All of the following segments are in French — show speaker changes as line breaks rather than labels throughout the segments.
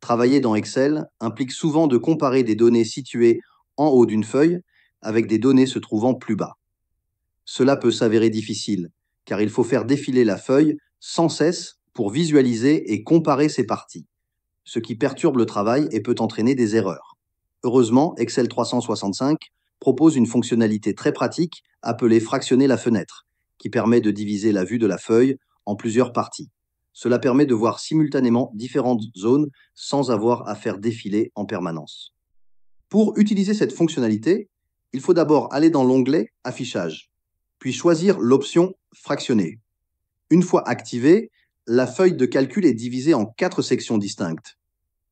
Travailler dans Excel implique souvent de comparer des données situées en haut d'une feuille avec des données se trouvant plus bas. Cela peut s'avérer difficile, car il faut faire défiler la feuille sans cesse pour visualiser et comparer ces parties, ce qui perturbe le travail et peut entraîner des erreurs. Heureusement, Excel 365 propose une fonctionnalité très pratique appelée fractionner la fenêtre, qui permet de diviser la vue de la feuille en plusieurs parties. Cela permet de voir simultanément différentes zones sans avoir à faire défiler en permanence. Pour utiliser cette fonctionnalité, il faut d'abord aller dans l'onglet Affichage, puis choisir l'option Fractionner. Une fois activée, la feuille de calcul est divisée en 4 sections distinctes.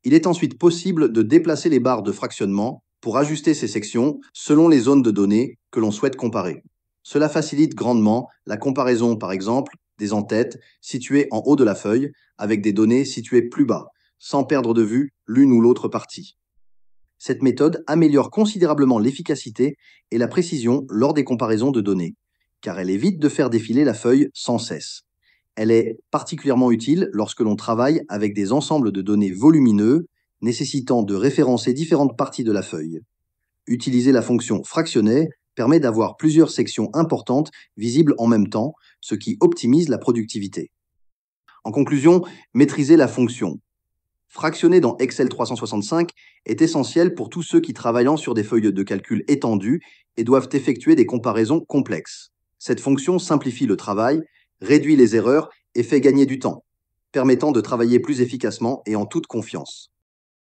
Il est ensuite possible de déplacer les barres de fractionnement pour ajuster ces sections selon les zones de données que l'on souhaite comparer. Cela facilite grandement la comparaison, par exemple, des en-têtes situées en haut de la feuille avec des données situées plus bas, sans perdre de vue l'une ou l'autre partie. Cette méthode améliore considérablement l'efficacité et la précision lors des comparaisons de données, car elle évite de faire défiler la feuille sans cesse. Elle est particulièrement utile lorsque l'on travaille avec des ensembles de données volumineux nécessitant de référencer différentes parties de la feuille. Utiliser la fonction fractionner permet d'avoir plusieurs sections importantes visibles en même temps, ce qui optimise la productivité. En conclusion, maîtriser la fonction fractionner dans Excel 365 est essentiel pour tous ceux qui travaillent sur des feuilles de calcul étendues et doivent effectuer des comparaisons complexes. Cette fonction simplifie le travail, réduit les erreurs et fait gagner du temps, permettant de travailler plus efficacement et en toute confiance.